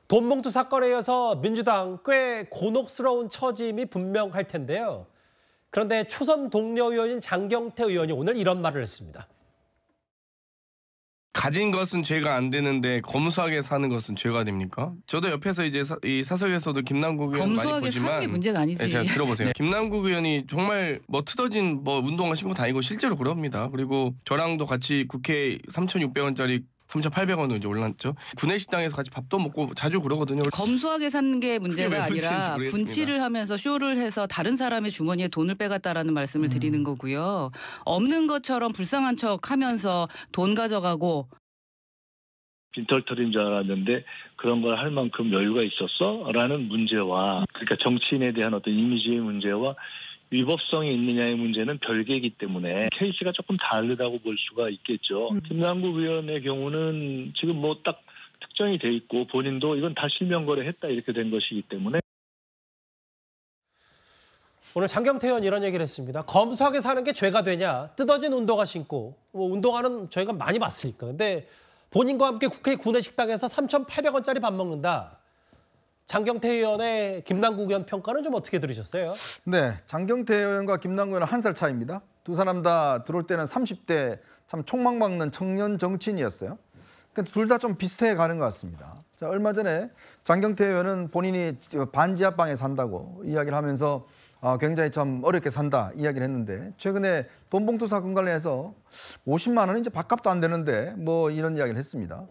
돈봉투 사건에 이어서 민주당 꽤 곤혹스러운 처짐이 분명할 텐데요. 그런데 초선 동료 의원인 장경태 의원이 오늘 이런 말을 했습니다. 가진 것은 죄가 안 되는데 검소하게 사는 것은 죄가 됩니까? 저도 옆에서 이제 이 사석에서도 김남국 의원 많이 보지만 검소하게 사는 게 문제가 아니지. 네, 제가 들어보세요. 김남국 의원이 정말 트어진 운동화 신고 다니고 실제로 그럽니다. 그리고 저랑도 같이 국회 3,600원짜리 3,800원으로 이제 올랐죠. 구내식당에서 같이 밥도 먹고 자주 그러거든요. 검소하게 사는 게 문제가 아니라 모르겠습니다. 분칠을 하면서 쇼를 해서 다른 사람의 주머니에 돈을 빼갔다라는 말씀을 드리는 거고요. 없는 것처럼 불쌍한 척하면서 돈 가져가고. 빈털터리인 줄 알았는데 그런 걸 할 만큼 여유가 있었어? 라는 문제와 그러니까 정치인에 대한 어떤 이미지의 문제와 위법성이 있느냐의 문제는 별개이기 때문에 케이스가 조금 다르다고 볼 수가 있겠죠. 김남국 의원의 경우는 지금 딱 특정이 돼 있고 본인도 이건 다 실명 거래했다 이렇게 된 것이기 때문에 오늘 장경태 의원 이런 얘기를 했습니다. 검소하게 사는 게 죄가 되냐? 뜯어진 운동화 신고. 운동화는 저희가 많이 봤으니까. 근데 본인과 함께 국회 구내식당에서 3,800원짜리 밥 먹는다. 장경태 의원의 김남국 의원 평가는 좀 어떻게 들으셨어요? 네, 장경태 의원과 김남국 의원은 1살 차이입니다. 두 사람 다 들어올 때는 30대 참 촉망받는 청년 정치인이었어요. 그러니까 둘 다 좀 비슷해 가는 것 같습니다. 자, 얼마 전에 장경태 의원은 본인이 반지하방에 산다고 이야기를 하면서 굉장히 좀 어렵게 산다 이야기를 했는데 최근에 돈봉투 사건 관련해서 50만 원은 이제 밥값도 안 되는데 이런 이야기를 했습니다.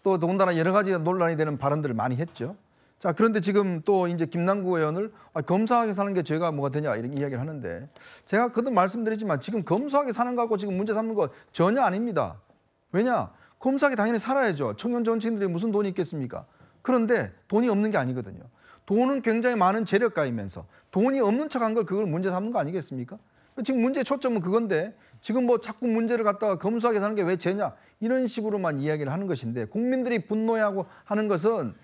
또 더군다나 여러 가지 논란이 되는 발언들을 많이 했죠. 자, 그런데 지금 또 이제 김남국 의원을 검소하게 사는 게 죄가 뭐가 되냐 이렇게 이야기를 하는데 제가 거듭 말씀드리지만 지금 검소하게 사는 거 갖고 지금 문제 삼는 거 전혀 아닙니다. 왜냐? 검소하게 당연히 살아야죠. 청년 정치인들이 무슨 돈이 있겠습니까? 그런데 돈이 없는 게 아니거든요. 돈은 굉장히 많은 재력가이면서 돈이 없는 척한 걸 그걸 문제 삼는 거 아니겠습니까? 지금 문제의 초점은 그건데 지금 자꾸 문제를 갖다가 검소하게 사는 게 왜 죄냐 이런 식으로만 이야기를 하는 것인데 국민들이 분노해하고 하는 것은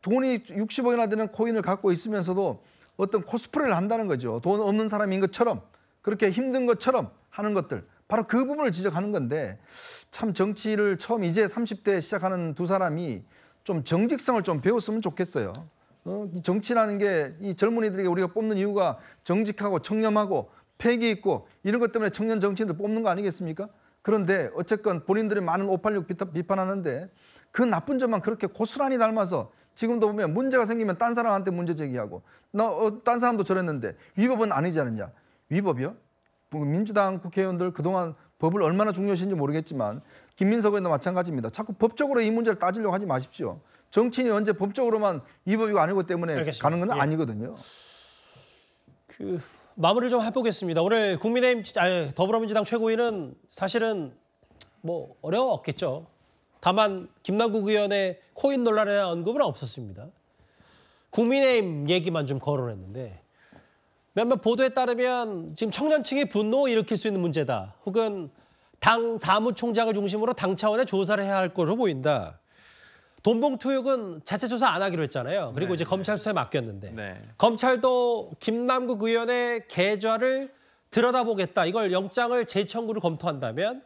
돈이 60억이나 되는 코인을 갖고 있으면서도 어떤 코스프레를 한다는 거죠. 돈 없는 사람인 것처럼 그렇게 힘든 것처럼 하는 것들. 바로 그 부분을 지적하는 건데 참 정치를 처음 이제 30대 시작하는 두 사람이 좀 정직성을 좀 배웠으면 좋겠어요. 정치라는 게 이 젊은이들에게 우리가 뽑는 이유가 정직하고 청렴하고 패기 있고 이런 것 때문에 청년 정치인들 뽑는 거 아니겠습니까? 그런데 어쨌건 본인들이 많은 586 비판하는데 그 나쁜 점만 그렇게 고스란히 닮아서 지금도 보면 문제가 생기면 딴 사람한테 문제 제기하고 딴 사람도 저랬는데 위법은 아니지 않느냐. 위법이요? 민주당 국회의원들 그동안 법을 얼마나 중요시했는지 모르겠지만 김민석 의원도 마찬가지입니다. 자꾸 법적으로 이 문제를 따지려고 하지 마십시오. 정치인이 언제 법적으로만 위법이고 아니고 때문에 알겠습니다. 가는 건 아니거든요. 마무리를 좀 해보겠습니다. 오늘 더불어민주당 최고위는 사실은 어려웠겠죠. 다만 김남국 의원의 코인 논란에 대한 언급은 없었습니다. 국민의힘 얘기만 좀 거론했는데 몇몇 보도에 따르면 지금 청년층이 분노 を 일으킬 수 있는 문제다. 혹은 당 사무총장을 중심으로 당 차원의 조사를 해야 할 것으로 보인다. 돈봉투 의혹은 자체 조사 안 하기로 했잖아요. 그리고 이제 검찰 수사에 맡겼는데 검찰도 김남국 의원의 계좌를 들여다보겠다. 이걸 영장을 재청구를 검토한다면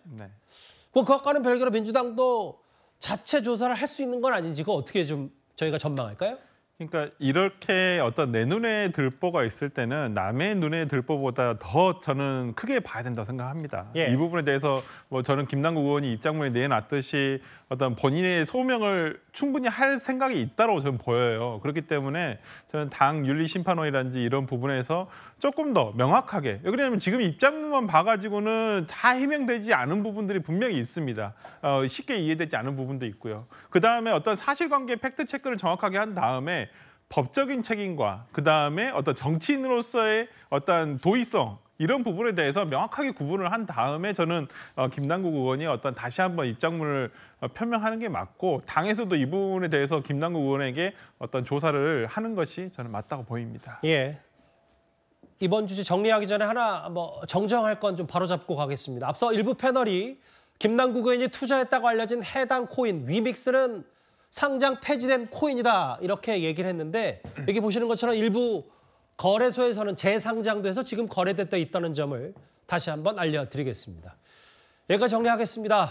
그것과는 별개로 민주당도 자체 조사를 할 수 있는 건 아닌지 그거 어떻게 좀 저희가 전망할까요? 그러니까 이렇게 어떤 내 눈에 들보가 있을 때는 남의 눈에 들보보다 더 저는 크게 봐야 된다고 생각합니다. 이 부분에 대해서 저는 김남국 의원이 입장문에 내놨듯이 어떤 본인의 소명을 충분히 할 생각이 있다고 저는 보여요. 그렇기 때문에 저는 당 윤리심판원이라든지 이런 부분에서 조금 더 명확하게, 왜냐하면 지금 입장문만 봐가지고는 다 해명되지 않은 부분들이 분명히 있습니다. 쉽게 이해되지 않은 부분도 있고요. 그다음에 어떤 사실관계 팩트 체크를 정확하게 한 다음에 법적인 책임과 그다음에 어떤 정치인으로서의 어떤 도의성 이런 부분에 대해서 명확하게 구분을 한 다음에 저는 김남국 의원이 다시 한번 입장문을 표명하는 게 맞고 당에서도 이 부분에 대해서 김남국 의원에게 조사를 하는 것이 저는 맞다고 보입니다. 이번 주제 정리하기 전에 하나 정정할 건 좀 바로잡고 가겠습니다. 앞서 일부 패널이 김남국 의원이 투자했다고 알려진 해당 코인 위믹스는 상장 폐지된 코인이다 이렇게 얘기를 했는데 여기 보시는 것처럼 일부 거래소에서는 재상장도 해서 지금 거래됐다 있다는 점을 다시 한번 알려드리겠습니다. 여기까지 정리하겠습니다.